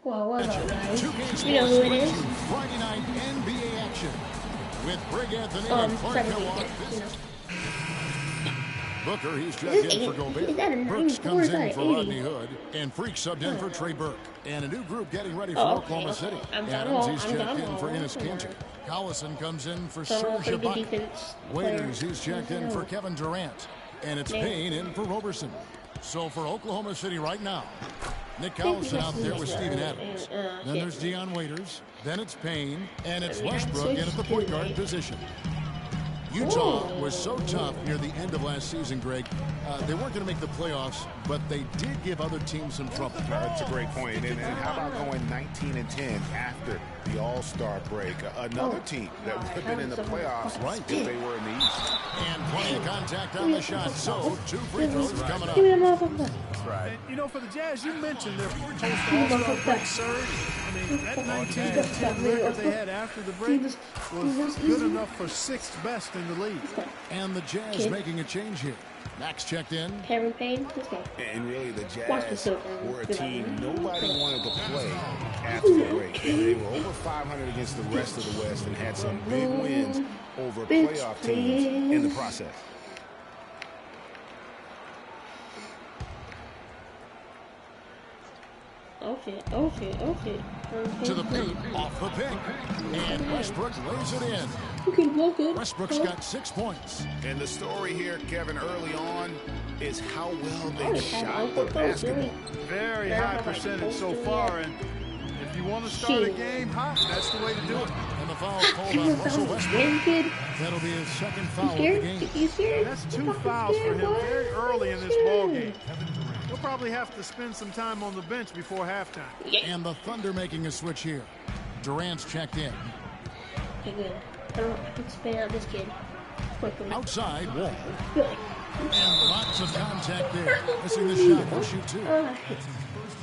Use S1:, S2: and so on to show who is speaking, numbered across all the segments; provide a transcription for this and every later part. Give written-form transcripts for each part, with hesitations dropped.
S1: Well, what's up, guys?
S2: Two games
S1: You know who it is?
S2: Friday night NBA action with Greg Anthony and Clark Hill. Booker, he's checked in for Gobert. Brooks comes in for Rodney Hood. And Freak subbed in for Trey Burke. And a new group getting ready for Oklahoma City. Adams, he's checked in for Enes Kanter. Collison comes in for Serge Ibaka. Waiters, he's checked in for Kevin Durant. And it's Payne in for Roberson. So for Oklahoma City right now, Nick Collison out there with Steven Adams. Then there's Dion Waiters. Then it's Payne. And it's Westbrook in at the point guard position. Utah was so tough near the end of last season, Greg. They weren't going to make the playoffs, but they did give other teams some trouble.
S3: That's a great point. And how about going 19-10 after the All-Star break? Another team that would have been in the playoffs right if they were in the East.
S2: And plenty of contact on the shot. So, 2 free throws coming up.
S3: That's right.
S4: And, you know, for the Jazz, you mentioned their post-All-Star break surge. I mean, that 19-10 record they had after the break was good enough for 6th best in the league.
S2: And the Jazz making a change here. Max checked in.
S1: Cameron Payne, let's go.
S3: And really, the Jazz were a team nobody wanted to play after the break. They were over 500 against the rest of the West and had some big wins over playoff teams in the process.
S1: Okay.
S2: To the paint, off the pick. And Westbrook lays it in.
S1: Okay, well, good.
S2: Westbrook's got 6 points.
S3: And the story here, Kevin, early on, is how well they shot the basketball.
S4: Very high percentage so far, and if you want to start a game hot, that's the way to do it.
S2: And the foul called on Russell Westbrook. That'll be his 2nd foul of the game.
S1: You scared?
S4: That's 2 fouls for him very early in this ballgame. He'll probably have to spend some time on the bench before halftime.
S2: And the Thunder making a switch here. Durant's checked in.
S1: Okay, good. I don't spin out this kid. Quickly.
S2: Outside, Wall.
S1: Good.
S2: And lots of contact there. Missing the shot. He'll shoot 2.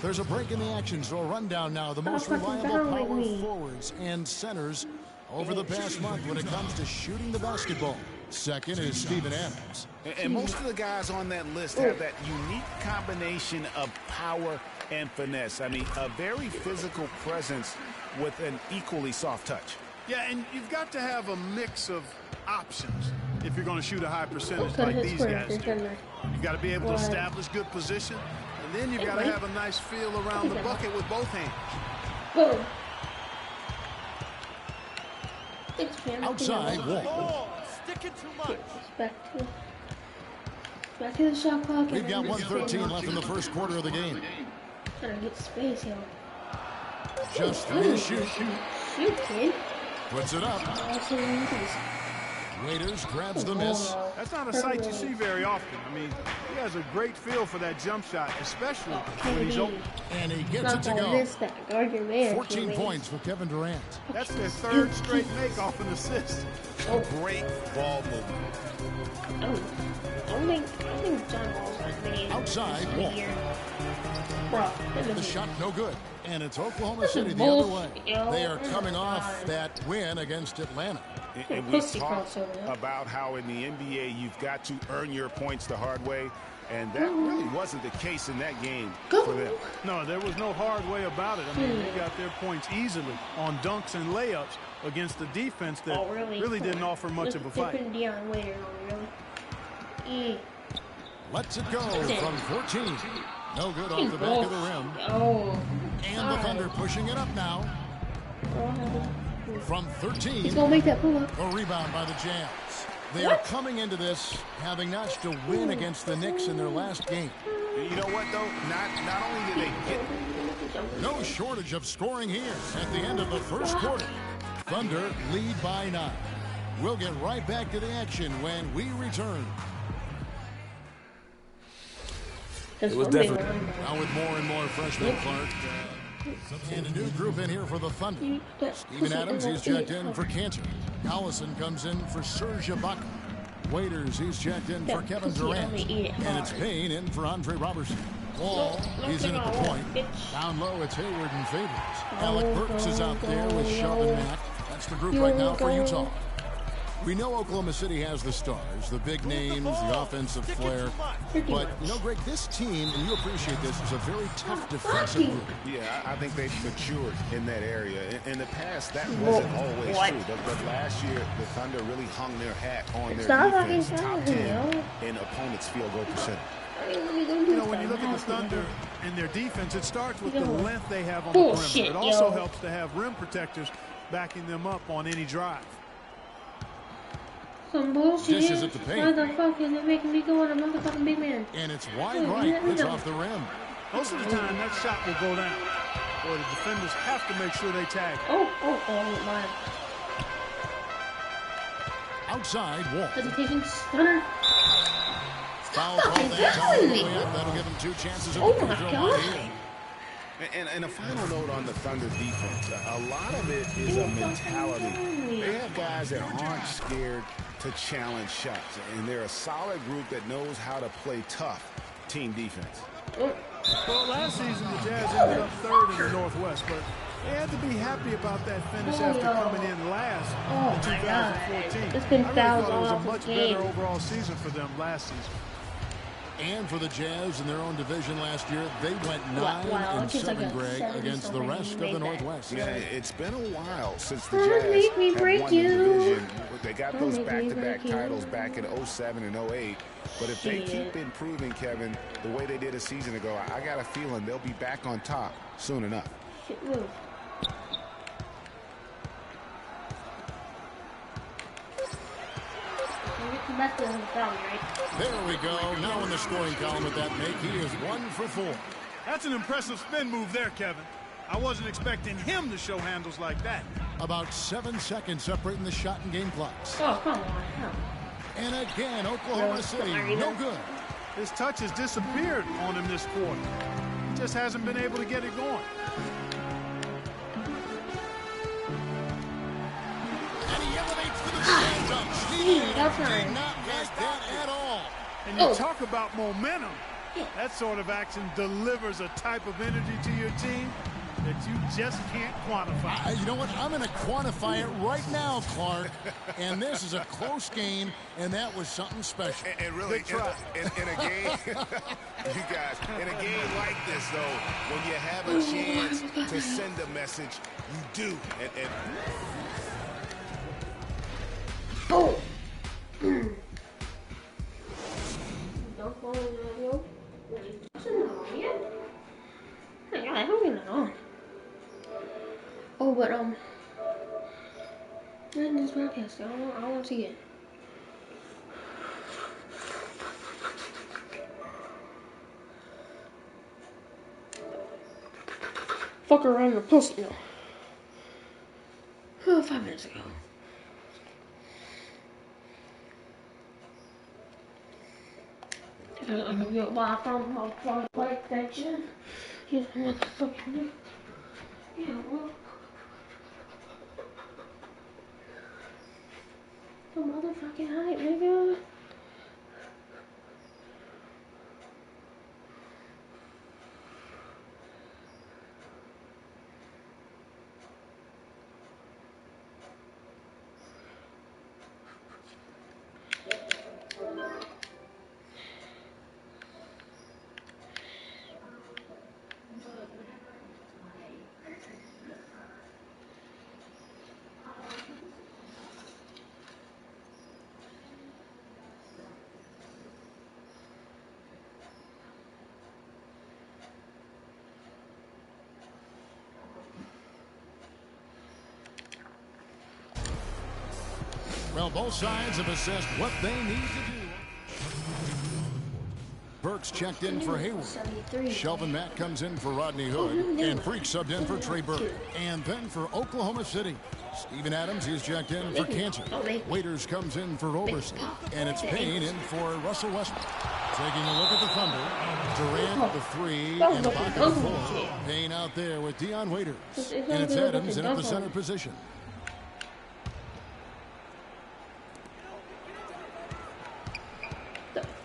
S2: There's a break in the action, so a rundown now. The most reliable power forwards and centers over the past month when it comes to shooting the basketball. Second is Steven Adams.
S3: And most of the guys on that list have that unique combination of power and finesse. I mean, a very physical presence with an equally soft touch.
S4: Yeah, and you've got to have a mix of options if you're going to shoot a high percentage like these guys do. You've got to be able to establish good position, and then you've got to have a nice feel around the bucket with both hands.
S1: Boom.
S2: Outside, Wall.
S4: Sticking too much.
S1: Back to the shot clock.
S2: We've got 1:13 left in the first quarter of the game.
S1: Trying to get space here.
S2: Just 3 to shoot.
S1: Shoot, kid.
S2: Puts it up. Waiters grabs the miss.
S4: That's not a sight you see very often. I mean, he has a great feel for that jump shot, especially when he's open.
S2: And he gets it to go. 14 points for Kevin Durant.
S4: That's their 3rd straight make off an assist.
S3: A great ball movement.
S1: I think John Wall's like
S2: outside, Wall. The shot no good. And it's Oklahoma City the other way. They are coming off that win against Atlanta.
S3: And we talked about how in the NBA you've got to earn your points the hard way. And that really wasn't the case in that game for them.
S4: No, there was no hard way about it. I mean, they got their points easily on dunks and layups against a defense that really didn't offer much of a fight.
S2: Lets it go from 14. No good off the back of the rim. And the Thunder pushing it up now. From 13.
S1: He's going to make that pull up.
S2: A rebound by the Jazz. They are coming into this having notched a win against the Knicks in their last game.
S3: You know what, though? Not only did they get...
S2: No shortage of scoring here at the end of the first quarter. Thunder lead by 9. We'll get right back to the action when we return.
S5: It was definitely...
S2: Now with more and more freshmen, Clark. And a new group in here for the Thunder. Steven Adams, he's checked in for Kanter. Collison comes in for Serge Ibaka. Waiters, he's checked in for Kevin Durant. And it's Payne in for Andre Roberson. Wall, he's in at the point. Down low, it's Hayward and Favors. Alec Burks is out there with Sheldon Mack. That's the group right now for Utah. We know Oklahoma City has the stars, the big names, the offensive flair. But, you know, Greg, this team, and you appreciate this, is a very tough defensive group.
S3: Yeah, I think they've matured in that area. In the past, that wasn't always true. But last year, the Thunder really hung their hat on their defense, top 10 in opponents' field goal percentage.
S4: You know, when you look at the Thunder and their defense, it starts with the length they have on the perimeter. It also helps to have rim protectors backing them up on any drive.
S1: Some bullshit.
S2: Dishes at the paint.
S1: Why the fuck is it making me go on a motherfucking big man?
S2: And it's wide right. It's off the rim.
S4: Most of the time, that shot will go down. Boy, the defenders have to make sure they tag.
S1: Oh, my.
S2: Outside, Wall.
S1: Hesitation, stunner.
S2: Foul call that time. That'll give him 2 chances.
S1: Oh, my God.
S3: And a final note on the Thunder defense. A lot of it is a mentality. They have guys that aren't scared to challenge shots. And they're a solid group that knows how to play tough team defense.
S4: Well, last season, the Jazz ended up 3rd in the Northwest, but they had to be happy about that finish after coming in last in 2014.
S1: It's been fouls
S4: it was
S1: all
S4: a much better overall season for them last season.
S2: And for the Jazz in their own division last year, they went 9-7, Greg, against the rest of the Northwest.
S3: Yeah, it's been a while since the Jazz have won the division. They got those back-to-back titles back in 07 and 08. But if they keep improving, Kevin, the way they did a season ago, I got a feeling they'll be back on top soon enough.
S2: There we go. Now in the scoring column with that make, he is 1 for 4.
S4: That's an impressive spin move there, Kevin. I wasn't expecting him to show handles like that.
S2: About 7 seconds separating the shot and game clocks.
S1: Oh, come on.
S2: And again, Oklahoma City, no good.
S4: His touch has disappeared on him this quarter. He just hasn't been able to get it going.
S2: And he elevates to the stand-up. He did not like that at all.
S4: And you talk about momentum. That sort of action delivers a type of energy to your team that you just can't quantify.
S2: You know what? I'm going to quantify it right now, Clark. And this is a close game, and that was something special.
S3: And really, in a game, you guys, in a game like this, though, when you have a chance to send a message, you do.
S1: Oh, but in this podcast, I want to see it. Fuck around the pussy, no. Oh, 5 minutes ago. I'm gonna go buy from my PlayStation. Here's a motherfucking. Yeah, well. The motherfucking hype, nigga.
S2: Well, both sides have assessed what they need to do. Burks checked in for Hayward. Shelvin Matt comes in for Rodney Hood. And Freak subbed in for Trey Burke. And then for Oklahoma City, Steven Adams, he's checked in for Cantor. Waiters comes in for Roberson. And it's Payne in for Russell Westbrook. Taking a look at the Thunder. Durant the 3 and Ibaka the 4. Payne out there with Dion Waiters. And it's Adams in at the center position.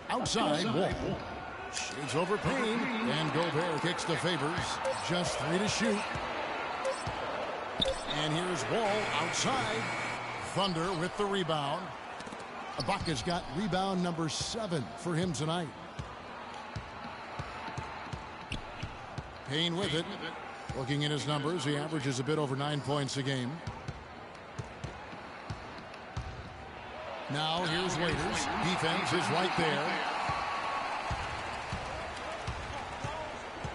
S2: Outside, Wall. Shades over Payne. And Gobert kicks to Favors. Just 3 to shoot. And here's Wall outside. Thunder with the rebound. Ibaka's got rebound number 7 for him tonight. Payne with it. Looking at his numbers, he averages a bit over 9 points a game. Now here's Waiters. Defense is right there.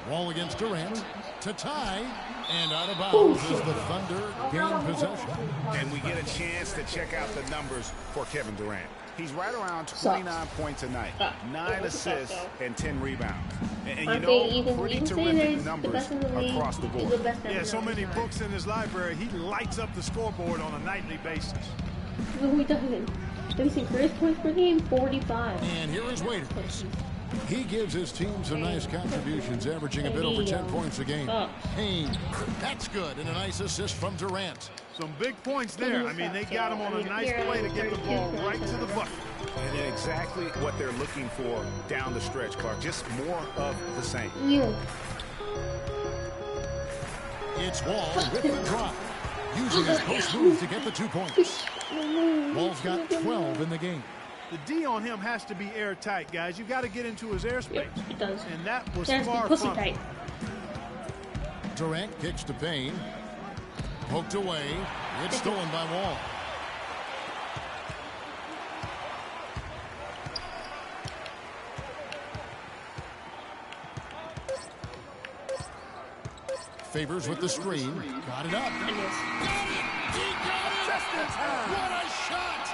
S2: Wall against Durant to tie, and out of bounds as the Thunder gain possession.
S3: And we get a chance to check out the numbers for Kevin Durant. He's right around 29 points a night, 9 assists, and 10 rebounds. And you know, pretty terrific numbers across the board.
S4: Yeah, so many books in his library, he lights up the scoreboard on a nightly basis.
S1: No, he doesn't. Have you seen Chris points per game? 45.
S2: And here is Waiters. He gives his team some nice contributions, averaging a bit over 10 points a game. Payne, that's good, and a nice assist from Durant.
S4: Some big points there. I mean, they got him on a nice play to get the ball right to the bucket.
S3: And exactly what they're looking for down the stretch, Clark. Just more of the same.
S2: It's Wall with the drop, using his post move to get the 2 points. Wall's got 12 in the game.
S4: The D on him has to be airtight, guys. You've got to get into his airspace.
S1: Yep, it does.
S4: And that was
S1: That's
S4: far
S1: pussy
S4: from
S1: tight.
S2: Durant kicks to Payne. Poked away. It's stolen by Wall. Favors with the screen. Got it up. Got it. He got it.
S3: Just in time.
S2: What a shot.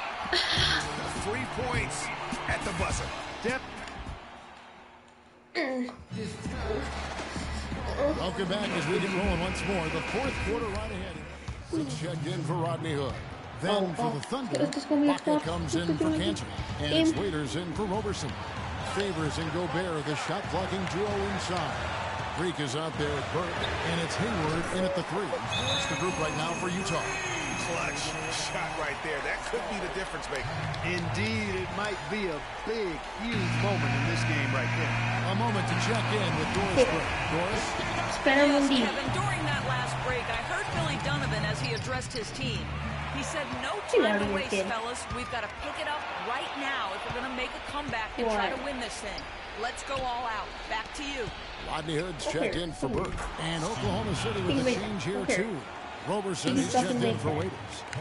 S3: 3 points at the buzzer.
S2: Welcome back as we get rolling once more. The 4th quarter right ahead. It's checked in for Rodney Hood. Then for the Thunder, Ibaka comes in for Cantor. And it's Waiters in for Roberson. Favors and Gobert, the shot blocking duo inside. Greek is out there at Burke, and it's Hayward in at the 3. That's the group right now for Utah.
S3: Clutch shot right there. That could be the difference maker.
S4: Indeed, it might be a big, huge moment in this game right there.
S2: A moment to check in with Doris Burke. Doris?
S6: Yes, Kevin, during that last break, I heard Billy Donovan as he addressed his team. He said, no time to waste, fellas. We've got to pick it up right now if we're going to make a comeback and try to win this thing. Let's go all out. Back to you.
S2: Rodney Hood's checked in for Burke. And Oklahoma City with a change here, too. Roberson is checked in for Waiters.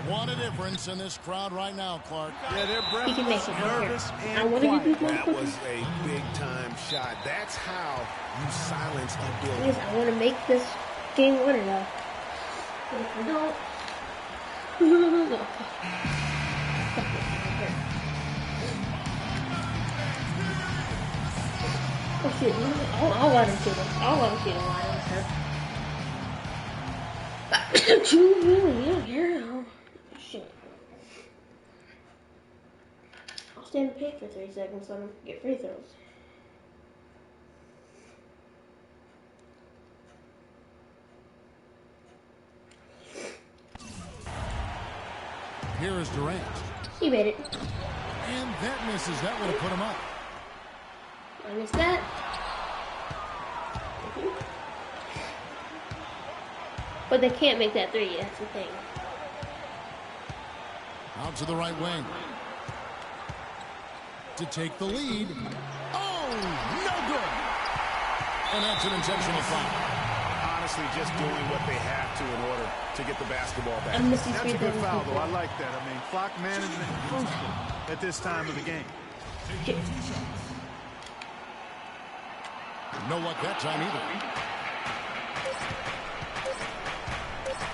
S2: What a difference in this crowd right now, Clark.
S4: Yeah, they're breathless, nervous, and quiet.
S3: That was a big-time shot. That's how you silence a building.
S1: Yes, I want to make this game winner now. No. Oh shit, I'll let him shoot him. I'll let him shoot him. Yeah. Shit. I'll stand and pay for 3 seconds so I don't get free throws.
S2: Here is Durant.
S1: He made it.
S2: And that misses. That would have put him up.
S1: I missed that. But they can't make that 3, that's the thing.
S2: Out to the right wing. To take the lead. Oh, no good. And that's an intentional foul.
S3: Honestly, just doing what they have to in order to get the basketball back.
S4: That's a good foul, though. I like that. I mean, clock management crucial at this time of the game.
S2: No luck that time either.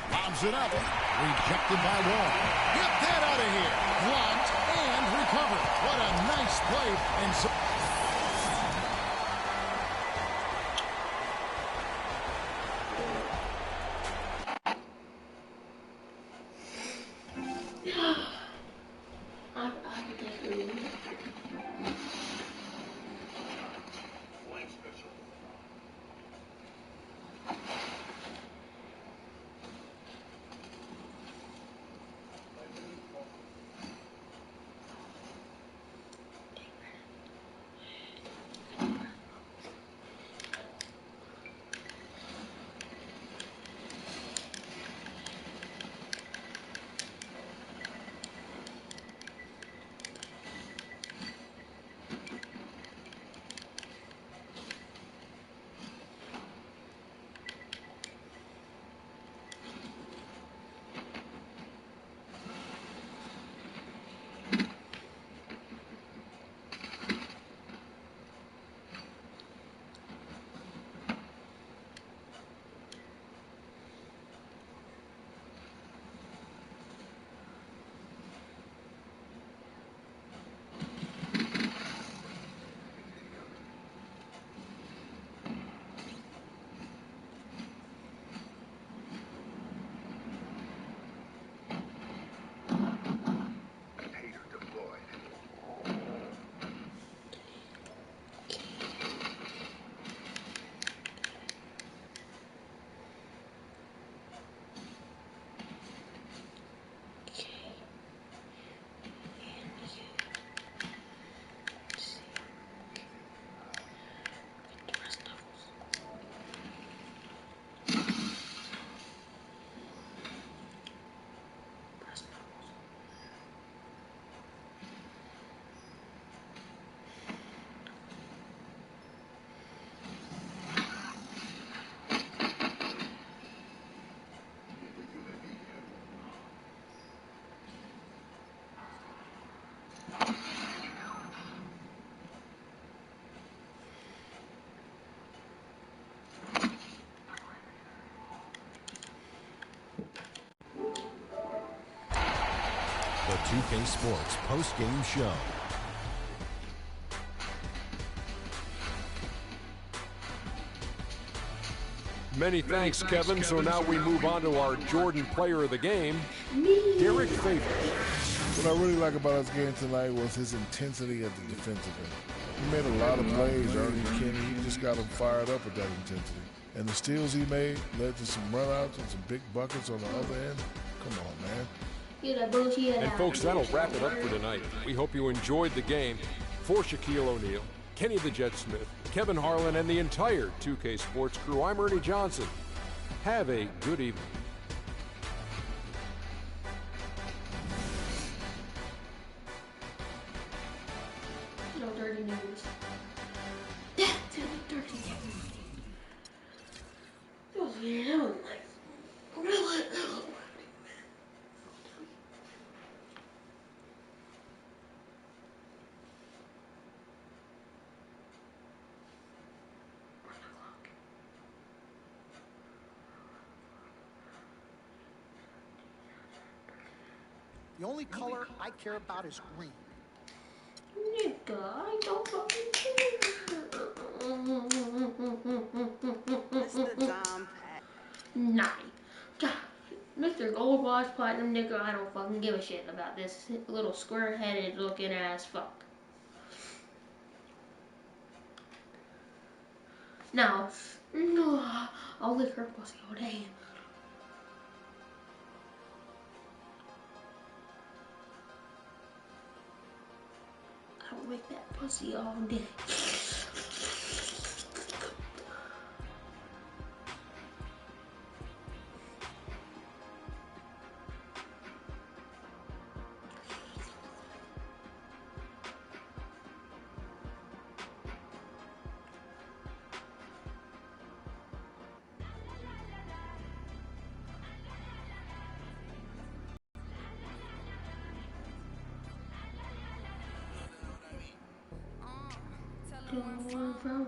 S2: Lobs it up. Rejected by Wall. Get that out of here. Blocked and recovered. What a nice play. And so 2K Sports post-game show.
S7: Many thanks, Kevin. So now we move on to our Jordan Player of the Game, Derek Favors.
S3: What I really like about his game tonight was his intensity at the defensive end. He made a lot of plays, Ernie Kenny. He just got him fired up with that intensity. And the steals he made led to some runouts and some big buckets on the other end. Come on, man.
S7: And folks, that'll wrap it up for tonight. We hope you enjoyed the game. For Shaquille O'Neal, Kenny the Jet Smith, Kevin Harlan, and the entire 2K Sports crew, I'm Ernie Johnson. Have a good evening.
S1: No dirty news. That's dirty news. That was weird. That was nice. Really?
S8: The only color I care about is green.
S1: Nigga, I don't fucking care. Nine. God, Mr. Gold Watch Platinum nigga, I don't fucking give a shit about this little square-headed looking ass fuck. Now, I'll lick her pussy all day. I'll lick that pussy all day. From